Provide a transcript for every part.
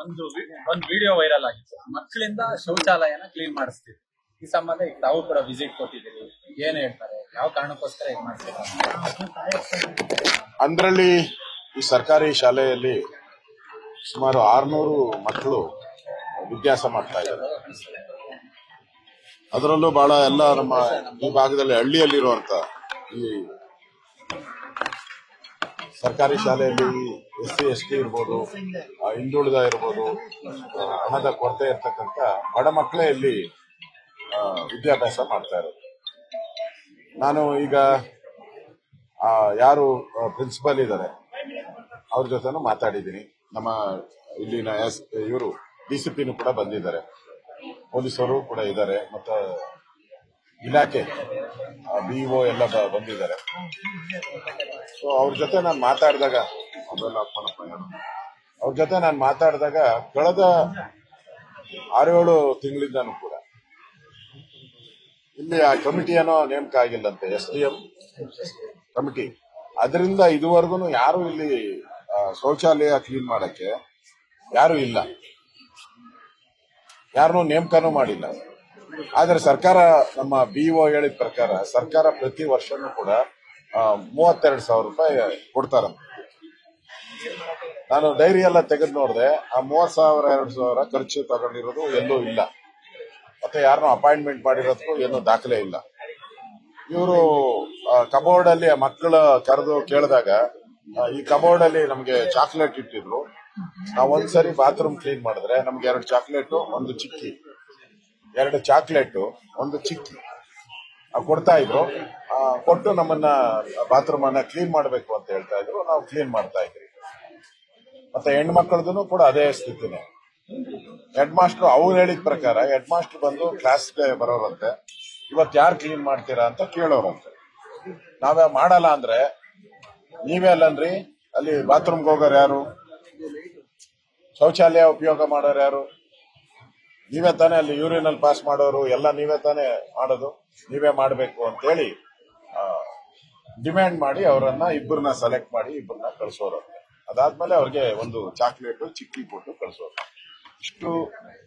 ಒಂದು video viral ಆಗಿತ್ತು. ಮಕ್ಕಳಿಂದ ಶೌಚಾಲಯನ ಕ್ಲೀನ್ ಮಾಡಿಸ್ತೀವಿ. ಈ ಸಂಬಂಧ ಈಗ ತಾವು ಕೂಡ ವಿಸಿಟ್ ಕೊಟ್ಟಿದ್ದೀರಿ. ಏನ್ ಹೇಳ್ತಾರೆ, ಯಾವ ಕಾರಣಕ್ಕೋಸ್ಕರ ಈಗ ಮಾಡ್ತೀರಾ? ಅಂದ್ರಲ್ಲಿ ಈ ಸರ್ಕಾರಿ ಶಾಲೆಯಲ್ಲಿ ಸುಮಾರು 600 ಮಕ್ಕಳು ವಿದ್ಯಾಸ ಮಾಡ್ತಾ ಇದ್ದಾರೆ. ಅದರಲ್ಲೂ ಬಹಳ ಎಲ್ಲ ನಮ್ಮ ಈ ಭಾಗದಲ್ಲಿ ಹಳ್ಳಿಯಲ್ಲಿರುವಂತ ಈ ಸರ್ಕಾರಿ ಶಾಲೆಯಲ್ಲಿ SC ST ಇರ್ಬೋದು, ಹಿಂದುಳಿದ ಇರ್ಬೋದು, ಹಣದ ಕೊರತೆ ಇರ್ತಕ್ಕಂಥ ಬಡ ಮಕ್ಕಳೇ ಇಲ್ಲಿ ವಿದ್ಯಾಭ್ಯಾಸ ಮಾಡ್ತಾ ಇರೋದು. ನಾನು ಈಗ ಯಾರು ಪ್ರಿನ್ಸಿಪಾಲ್ ಇದ್ದಾರೆ ಅವ್ರ ಜೊತೆನೂ ಮಾತಾಡಿದ್ದೀನಿ. ನಮ್ಮ ಇಲ್ಲಿನ ಇವರು DCPನೂ ಕೂಡ ಬಂದಿದ್ದಾರೆ, ಪೊಲೀಸರು ಕೂಡ ಇದ್ದಾರೆ, ಮತ್ತೆ ಇಲಾಖೆ BO ಎಲ್ಲ ಬಂದಿದ್ದಾರೆ. ಸೊ ಅವ್ರ ಜೊತೆ ನಾನು ಮಾತಾಡಿದಾಗ ಕಳೆದ 6-7 ತಿಂಗಳಿಂದನೂ ಕೂಡ ಇಲ್ಲಿ ಆ ಕಮಿಟಿಯನ್ನೋ ನೇಮಕ ಆಗಿಲ್ಲಂತೆ, SDM ಕಮಿಟಿ. ಅದರಿಂದ ಇದುವರೆಗೂ ಯಾರು ಇಲ್ಲಿ ಶೌಚಾಲಯ ಕ್ಲೀನ್ ಮಾಡಕ್ಕೆ ಯಾರು ಇಲ್ಲ, ಯಾರನ್ನೂ ನೇಮಕನೂ ಮಾಡಿಲ್ಲ. ಆದ್ರೆ ಸರ್ಕಾರ, ನಮ್ಮ BO ಹೇಳಿದ ಪ್ರಕಾರ ಸರ್ಕಾರ ಪ್ರತಿ ವರ್ಷನೂ ಕೂಡ 32,000 ರೂಪಾಯಿ ಕೊಡ್ತಾರಂತೆ. ನಾನು ಡೈರಿ ಎಲ್ಲ ತೆಗೆದು ನೋಡಿದೆ, ಆ 30,000 2,000 ಖರ್ಚು ತಗೊಂಡಿರೋದು ಎಲ್ಲೂ ಇಲ್ಲ, ಮತ್ತೆ ಯಾರನ್ನೂ ಅಪಾಯಿಂಟ್ಮೆಂಟ್ ಮಾಡಿರೋದಕ್ಕೂ ಏನೂ ದಾಖಲೆ ಇಲ್ಲ. ಇವರು ಕಬೋರ್ಡ್ ಅಲ್ಲಿ ಮಕ್ಕಳ ಕರೆದು ಕೇಳಿದಾಗ ಈ ಕಬೋರ್ಡ್ ಅಲ್ಲಿ ನಮ್ಗೆ ಚಾಕ್ಲೇಟ್ ಇಟ್ಟಿದ್ರು. ನಾವ್ ಒಂದ್ಸರಿ ಬಾತ್ರೂಮ್ ಕ್ಲೀನ್ ಮಾಡಿದ್ರೆ ನಮ್ಗೆ 2 ಚಾಕ್ಲೇಟು, 1 ಚಿಕ್ಕಿ, 2 ಚಾಕ್ಲೇಟು, 1 ಚಿಕ್ಕಿ ಕೊಡ್ತಾ ಇದ್ರು. ಕೊಟ್ಟು ನಮ್ಮನ್ನ ಬಾತ್ರೂಮ್ ಅನ್ನ ಕ್ಲೀನ್ ಮಾಡ್ಬೇಕು ಅಂತ ಹೇಳ್ತಾ ಇದ್ರು. ನಾವು ಕ್ಲೀನ್ ಮಾಡ್ತಾ ಇದ್ರಿ. ಮತ್ತೆ ಹೆಣ್ಮಕ್ಳದ್ದು ಕೂಡ ಅದೇ ಸ್ಥಿತಿನೇ. ಹೆಡ್ ಮಾಸ್ಟರ್ ಅವ್ರು ಹೇಳಿದ ಪ್ರಕಾರ ಹೆಡ್ ಮಾಸ್ಟರ್ ಬಂದು ಕ್ಲಾಸ್ಗೆ ಬರೋರಂತೆ, ಇವತ್ತು ಯಾರು ಕ್ಲೀನ್ ಮಾಡ್ತೀರಾ ಅಂತ ಕೇಳೋರಂತೆ. ನಾವೇ ಮಾಡಲ್ಲ ಅಂದ್ರೆ ನೀವೇ ಅಲ್ಲನ್ರಿ ಅಲ್ಲಿ ಬಾತ್ರೂಮ್ಗೆ ಹೋಗೋರು ಯಾರು, ಶೌಚಾಲಯ ಉಪಯೋಗ ಮಾಡೋರು ಯಾರು? ನೀವೇ ತಾನೇ ಅಲ್ಲಿ ಯೂರಿನಲ್ ಪಾಸ್ ಮಾಡೋರು, ಎಲ್ಲ ನೀವೇ ತಾನೇ ಮಾಡೋದು, ನೀವೇ ಮಾಡಬೇಕು ಅಂತೇಳಿ ಡಿಮ್ಯಾಂಡ್ ಮಾಡಿ ಅವರನ್ನ ಇಬ್ಬರನ್ನ ಸೆಲೆಕ್ಟ್ ಮಾಡಿ ಇಬ್ಬರನ್ನ ಕಳಿಸೋರಂತೆ. ಅದಾದ್ಮೇಲೆ ಅವ್ರಿಗೆ 1 ಚಾಕ್ಲೇಟು ಚಿಕ್ಕಿ ಕೊಟ್ಟು ಕಳಿಸೋರು. ಇಷ್ಟು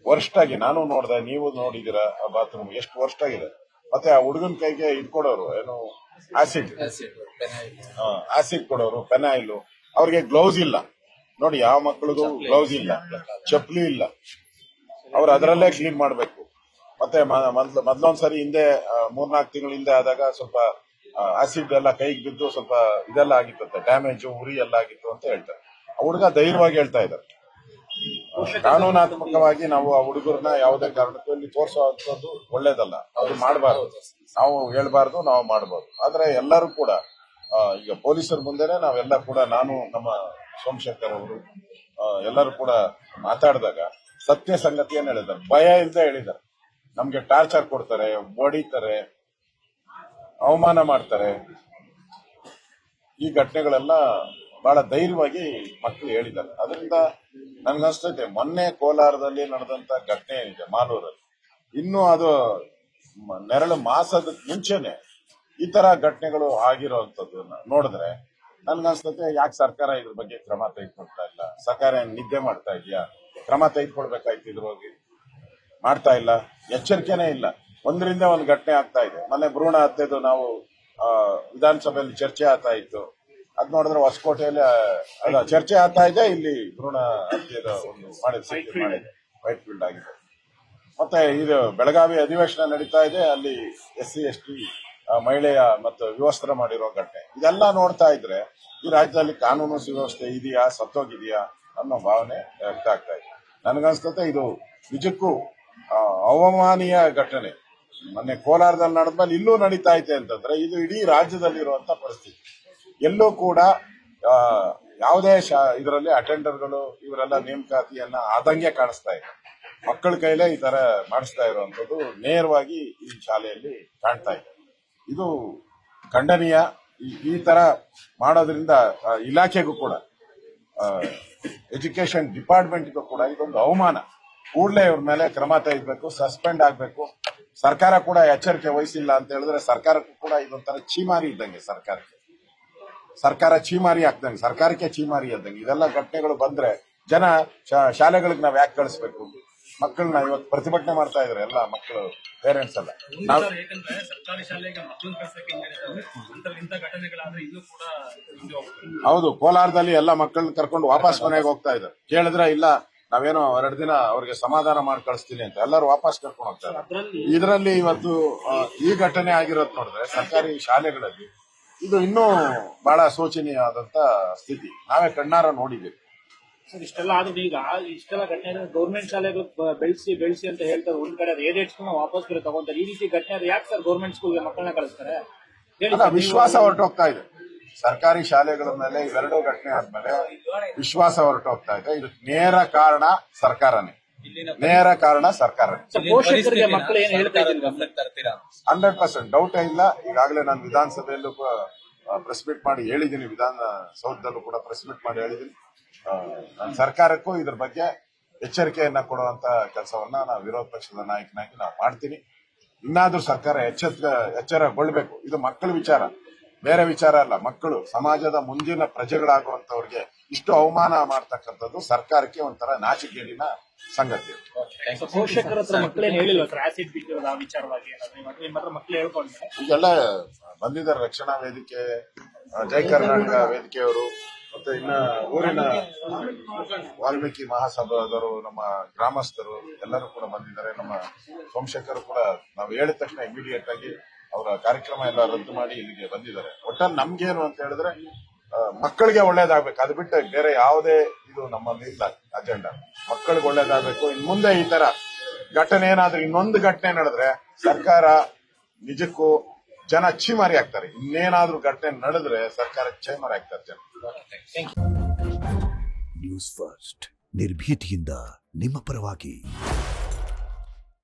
ವರ್ಸ್ಟ್ ಆಗಿ ನಾನು ನೋಡಿದೆ, ನೀವು ನೋಡಿದಿರ ಆ ಬಾತ್ರೂಮ್ ಎಷ್ಟು ವರ್ಸ್ಟ್ ಆಗಿದೆ. ಮತ್ತೆ ಆ ಹುಡುಗನ ಕೈಗೆ ಕೊಡೋರು ಏನು ಆಸಿಡ್ ಕೊಡೋರು, ಪೆನಾಯಿಲ್. ಅವ್ರಿಗೆ ಗ್ಲೌಸ್ ಇಲ್ಲ ನೋಡಿ, ಯಾವ ಮಕ್ಕಳಿಗೂ ಗ್ಲೌಸ್ ಇಲ್ಲ, ಚಪ್ಪಲಿ ಇಲ್ಲ. ಅವ್ರು ಅದರಲ್ಲೇ ಕ್ಲೀನ್ ಮಾಡ್ಬೇಕು. ಮತ್ತೆ ಮೊದ್ಲೊಂದ್ಸರಿ ಹಿಂದೆ 3-4 ತಿಂಗಳ ಹಿಂದೆ ಆದಾಗ ಸ್ವಲ್ಪ ಆಸಿಡ್ ಎಲ್ಲ ಕೈಗೆ ಬಿದ್ದು ಸ್ವಲ್ಪ ಇದೆಲ್ಲ ಆಗಿತ್ತು, ಡ್ಯಾಮೇಜ್, ಉರಿ ಎಲ್ಲ ಆಗಿತ್ತು ಅಂತ ಹೇಳ್ತಾರೆ. ಆ ಹುಡುಗ ಧೈರ್ಯವಾಗಿ ಹೇಳ್ತಾ ಇದ್ದಾರೆ. ಕಾನೂನಾತ್ಮಕವಾಗಿ ನಾವು ಆ ಹುಡುಗರನ್ನ ಯಾವುದೇ ಕಾರಣಕ್ಕೂ ಇಲ್ಲಿ ತೋರಿಸುವಂತದ್ದು ಒಳ್ಳೇದಲ್ಲ, ಅದು ಮಾಡಬಾರ್ದು. ನಾವು ಹೇಳ್ಬಾರ್ದು, ನಾವು ಮಾಡಬಾರ್ದು. ಆದ್ರೆ ಎಲ್ಲರೂ ಕೂಡ ಈಗ ಪೊಲೀಸರ ಮುಂದೆನೆ ನಾವೆಲ್ಲ ಕೂಡ, ನಾನು ನಮ್ಮ ಸೋಮಶೇಖರ್ ಅವರು ಎಲ್ಲರೂ ಕೂಡ ಮಾತಾಡಿದಾಗ ಸತ್ಯ ಸಂಗತಿಯನ್ನು ಹೇಳಿದ್ದಾರೆ. ಭಯ ಇಲ್ಲದೆ ಹೇಳಿದ್ದಾರೆ. ನಮ್ಗೆ ಟಾರ್ಚರ್ ಕೊಡ್ತಾರೆ, ಹೊಡಿತಾರೆ, ಅವಮಾನ ಮಾಡ್ತಾರೆ. ಈ ಘಟನೆಗಳೆಲ್ಲ ಬಹಳ ಧೈರ್ಯವಾಗಿ ಮಕ್ಕಳು ಹೇಳಿದ್ದಾರೆ. ಅದರಿಂದ ನನ್ಗನ್ಸ್ತೈತೆ ಮೊನ್ನೆ ಕೋಲಾರದಲ್ಲಿ ನಡೆದಂತ ಘಟನೆ ಏನಿದೆ ಮಾಲೂರಲ್ಲಿ, ಇನ್ನೂ ಅದು ನೆರಳು ಮಾಸದ ಮುಂಚೆನೆ ಈ ತರ ಘಟನೆಗಳು ಆಗಿರೋಂಥದ್ದನ್ನ ನೋಡಿದ್ರೆ ನನ್ಗನ್ಸ್ತೈತೆ ಯಾಕೆ ಸರ್ಕಾರ ಇದ್ರ ಬಗ್ಗೆ ಕ್ರಮ ತೆಗೆದುಕೊಳ್ತಾ ಇಲ್ಲ? ಸರ್ಕಾರ ನಿದ್ದೆ ಮಾಡ್ತಾ ಇದೆಯಾ? ಕ್ರಮ ತೆಗೆದುಕೊಳ್ಬೇಕಾಯ್ತು, ಇದ್ರ ಬಗ್ಗೆ ಮಾಡ್ತಾ ಇಲ್ಲ, ಎಚ್ಚರಿಕೆನೇ ಇಲ್ಲ. 1ರಿಂದ 1 ಘಟನೆ ಆಗ್ತಾ ಇದೆ. ಮೊನ್ನೆ ಭ್ರೂಣ ಹತ್ಯೆದು ನಾವು ವಿಧಾನಸಭೆಯಲ್ಲಿ ಚರ್ಚೆ ಆಗ್ತಾ ಇತ್ತು. ಅದ್ ನೋಡಿದ್ರೆ ಹೊಸಕೋಟೆಯಲ್ಲಿ ಚರ್ಚೆ ಆಗ್ತಾ ಇದೆ, ಇಲ್ಲಿ ಭ್ರೂಣ ಹತ್ಯೆದ ಒಂದು ಮಾಡಿದೆ, ವೈಟ್ ಫೀಲ್ಡ್ ಆಗಿದೆ. ಮತ್ತೆ ಇದು ಬೆಳಗಾವಿ ಅಧಿವೇಶನ ನಡೀತಾ ಇದೆ, ಅಲ್ಲಿ SC ST ಮಹಿಳೆಯ ಮತ್ತು ವಿವಸ್ತ್ರ ಮಾಡಿರೋ ಘಟನೆ. ಇದೆಲ್ಲ ನೋಡ್ತಾ ಇದ್ರೆ ಈ ರಾಜ್ಯದಲ್ಲಿ ಕಾನೂನು ಸುವ್ಯವಸ್ಥೆ ಇದೆಯಾ, ಸತ್ತೋಗಿದೆಯಾ ಅನ್ನೋ ಭಾವನೆ ವ್ಯಕ್ತ ಆಗ್ತಾ ಇದೆ. ನನ್ಗನ್ಸ್ತತೆ ಇದು ನಿಜಕ್ಕೂ ಅವಮಾನೀಯ ಘಟನೆ. ಮೊನ್ನೆ ಕೋಲಾರದಲ್ಲಿ ನಡೆದ್ಮೇಲೆ ಇಲ್ಲೂ ನಡೀತಾ ಐತೆ ಅಂತಂದ್ರೆ ಇದು ಇಡೀ ರಾಜ್ಯದಲ್ಲಿರುವಂತ ಪರಿಸ್ಥಿತಿ. ಎಲ್ಲೂ ಕೂಡ ಯಾವುದೇ ಇದರಲ್ಲಿ ಅಟೆಂಡರ್ಗಳು ಇವರೆಲ್ಲ ನೇಮಕಾತಿಯನ್ನ ಆದಂಗೆ ಕಾಣಿಸ್ತಾ ಇದೆ. ಮಕ್ಕಳ ಕೈಲೇ ಈ ತರ ಮಾಡಿಸ್ತಾ ಇರುವಂತದ್ದು ನೇರವಾಗಿ ಈ ಶಾಲೆಯಲ್ಲಿ ಕಾಣ್ತಾ ಇದೆ. ಇದು ಖಂಡನೀಯ. ಈ ತರ ಮಾಡೋದ್ರಿಂದ ಇಲಾಖೆಗೂ ಕೂಡ, ಎಜುಕೇಶನ್ ಡಿಪಾರ್ಟ್ಮೆಂಟ್ಗೂ ಕೂಡ ಇದೊಂದು ಅವಮಾನ. ಕೂಡಲೇ ಇವ್ರ ಮೇಲೆ ಕ್ರಮ ತೆಗೆದುಬೇಕು, ಸಸ್ಪೆಂಡ್ ಆಗಬೇಕು. ಸರ್ಕಾರ ಕೂಡ ಎಚ್ಚರಿಕೆ ವಹಿಸಿಲ್ಲ ಅಂತ ಹೇಳಿದ್ರೆ ಸರ್ಕಾರಕ್ಕೂ ಕೂಡ ಇದೊಂಥರ ಚೀಮಾರಿ ಇದ್ದಂಗೆ, ಸರ್ಕಾರ ಚೀಮಾರಿ ಆಗ್ದಂಗೆ, ಸರ್ಕಾರಕ್ಕೆ ಚೀಮಾರಿ ಇದ್ದಂಗೆ. ಇದೆಲ್ಲ ಘಟನೆಗಳು ಬಂದ್ರೆ ಜನ ಶಾಲೆಗಳಿಗೆ ನಾವ್ ಯಾಕೆ ಕಳಿಸ್ಬೇಕು? ಮಕ್ಕಳನ್ನ ಇವತ್ತು ಪ್ರತಿಭಟನೆ ಮಾಡ್ತಾ ಇದಾರೆ ಎಲ್ಲ ಮಕ್ಕಳು, ಪೇರೆಂಟ್ಸ್ ಎಲ್ಲ. ನಾವ್ ಯಾಕಂದ್ರೆ ಸರ್ಕಾರಿ ಶಾಲೆಗೆ ಮಕ್ಕಳನ್ನ ಕಳ್ಸಕ್ಕೆ ಇಂಥ ಘಟನೆಗಳಾದ್ರೆ ಇನ್ನೂ ಕೂಡ ಹಿಂದೆ ಹೋಗ್ತಾರೆ. ಹೌದು, ಕೋಲಾರದಲ್ಲಿ ಎಲ್ಲ ಮಕ್ಕಳನ್ನ ಕರ್ಕೊಂಡು ವಾಪಸ್ ಮನೆಗೆ ಹೋಗ್ತಾ ಇದ್ದಾರೆ. ಕೇಳಿದ್ರೆ ಇಲ್ಲ ನಾವೇನೋ 2 ದಿನ ಅವ್ರಿಗೆ ಸಮಾಧಾನ ಮಾಡಿ ಕಳಿಸ್ತೀನಿ ಅಂತ ಎಲ್ಲರೂ ವಾಪಸ್ ಕರ್ಕೊಂಡು ಹೋಗ್ತಾ ಇದ್ದಾರೆ. ಇದರಲ್ಲಿ ಇವತ್ತು ಈ ಘಟನೆ ಆಗಿರೋದು ನೋಡಿದ್ರೆ ಸರ್ಕಾರಿ ಶಾಲೆಗಳಲ್ಲಿ ಇದು ಇನ್ನೂ ಬಹಳ ಶೋಚನೀಯವಾದಂತ ಸ್ಥಿತಿ ನಾವೇ ಕಣ್ಣಾರ ನೋಡಿದ್ದೀವಿ. ಸರ್ ಇಷ್ಟೆಲ್ಲ ಆದ್ರೂ ಈಗ ಇಷ್ಟೆಲ್ಲ ಘಟನೆ ಗೌರ್ಮೆಂಟ್ ಶಾಲೆಗಳು ಬೆಳೆಸಿ ಅಂತ ಹೇಳ್ತಾರೆ. ಒಂದ್ ಕಡೆ ಏಜೆಂಟ್ಸ್ ವಾಪಸ್ ಬೇರೆ ತಗೊಂತಾರೆ. ಈ ರೀತಿ ಘಟನೆ ಆದ್ರೆ ಯಾಕೆ ಸರ್ ಗೌರ್ಮೆಂಟ್ ಸ್ಕೂಲ್ಗೆ ಮಕ್ಕಳನ್ನ ಕಳಿಸ್ತಾರೆ? ಅಲ್ಲ, ವಿಶ್ವಾಸ ಹೊರಟೋಗ್ತಾ ಇದೆ ಸರ್ಕಾರಿ ಶಾಲೆಗಳ ಮೇಲೆ. ಇವೆರಡೂ ಘಟನೆ ಆದ್ಮೇಲೆ ವಿಶ್ವಾಸ ಹೊರಟೋಗ್ತಾ ಇದೆ. ಇದಕ್ಕೆ ನೇರ ಕಾರಣ ಸರ್ಕಾರನೇ. ಪೋಷಕರಿಗೆ ಮಕ್ಕಳು ಏನ್ ಹೇಳ್ತಾ ಇದ್ದೀರಾ? 100% ಡೌಟ್ ಇಲ್ಲ. ಈಗಾಗಲೇ ನಾನು ವಿಧಾನಸಭೆಯಲ್ಲೂ ಪ್ರೆಸ್ ಮೀಟ್ ಮಾಡಿ ಹೇಳಿದ್ದೀನಿ, ವಿಧಾನಸೌಧದಲ್ಲೂ ಕೂಡ ಪ್ರೆಸ್ ಮೀಟ್ ಮಾಡಿ ಹೇಳಿದ್ದೀನಿ. ನಾನು ಸರ್ಕಾರಕ್ಕೂ ಇದ್ರ ಬಗ್ಗೆ ಎಚ್ಚರಿಕೆಯನ್ನ ಕೊಡುವಂತ ಕೆಲಸವನ್ನ ನಾವು ವಿರೋಧ ಪಕ್ಷದ ನಾಯಕನಾಗಿ ನಾವು ಮಾಡ್ತೀನಿ. ಇನ್ನಾದ್ರೂ ಸರ್ಕಾರ ಎಚ್ಚರಗೊಳ್ಬೇಕು. ಇದು ಮಕ್ಕಳ ವಿಚಾರ, ಬೇರೆ ವಿಚಾರ ಅಲ್ಲ. ಮಕ್ಕಳು ಸಮಾಜದ ಮುಂದಿನ ಪ್ರಜೆಗಳಾಗುವಂತವ್ರಿಗೆ ಇಷ್ಟು ಅವಮಾನ ಮಾಡ್ತಕ್ಕಂಥದ್ದು ಸರ್ಕಾರಕ್ಕೆ ಒಂಥರ ನಾಚಿಕೆಗೇಡಿನ ಸಂಗತಿ. ಪೋಷಕರ ಹತ್ರ ಮಕ್ಕಳೇನು ಹೇಳಿಲ್ವ ಸರ್ ಆಸಿಡ್ ಬಿಟ್ಟಿರೋದು ಆ ವಿಚಾರವಾಗಿ? ನಿಮ್ಮ ಹತ್ರ ಮಕ್ಕಳು ಹೇಳ್ಕೊಂಡ್ರೆ ಈಗೆಲ್ಲ ಬಂದಿದ್ದಾರೆ ರಕ್ಷಣಾ ವೇದಿಕೆ, ಜೈ ಕರ್ನಾಟಕ ವೇದಿಕೆಯವರು, ಮತ್ತೆ ಇನ್ನ ಊರಿನ ವಾಲ್ಮೀಕಿ ಮಹಾಸಭಾದವರು, ನಮ್ಮ ಗ್ರಾಮಸ್ಥರು ಎಲ್ಲರೂ ಕೂಡ ಬಂದಿದ್ದಾರೆ. ನಮ್ಮ ಸೋಮಶೇಖರ್ ಕೂಡ ನಾವು ಹೇಳಿದ ತಕ್ಷಣ ಇಮಿಡಿಯೇಟ್ ಆಗಿ ಅವರ ಕಾರ್ಯಕ್ರಮ ಎಲ್ಲ ರದ್ದು ಮಾಡಿ ಇಲ್ಲಿಗೆ ಬಂದಿದ್ದಾರೆ. ಒಟ್ಟಲ್ಲಿ ನಮ್ಗೇನು ಅಂತ ಹೇಳಿದ್ರೆ ಮಕ್ಕಳಿಗೆ ಒಳ್ಳೇದಾಗ್ಬೇಕು, ಅದು ಬಿಟ್ಟು ಬೇರೆ ಯಾವುದೇ ಇದು ನಮ್ಮಲ್ಲಿ ಇಲ್ಲ ಅಜೆಂಡಾ. ಮಕ್ಕಳಿಗೆ ಒಳ್ಳೇದಾಗ್ಬೇಕು. ಇನ್ ಮುಂದೆ ಈ ತರ ಘಟನೆ ಏನಾದ್ರೂ ಇನ್ನೊಂದು ಘಟನೆ ನಡೆದ್ರೆ ಸರ್ಕಾರ ನಿಜಕ್ಕೂ ಜನ ಛೀಮಾರಿ ಆಗ್ತಾರೆ. ಇನ್ನೇನಾದ್ರೂ ಘಟನೆ ನಡೆದ್ರೆ ಸರ್ಕಾರ ಛೀಮಾರಿ ಆಗ್ತಾರೆ ಜನ. ನ್ಯೂಸ್ ಫಸ್ಟ್ ನಿರ್ಭೀತಿಯಿಂದ ನಿಮ್ಮ ಪರವಾಗಿ.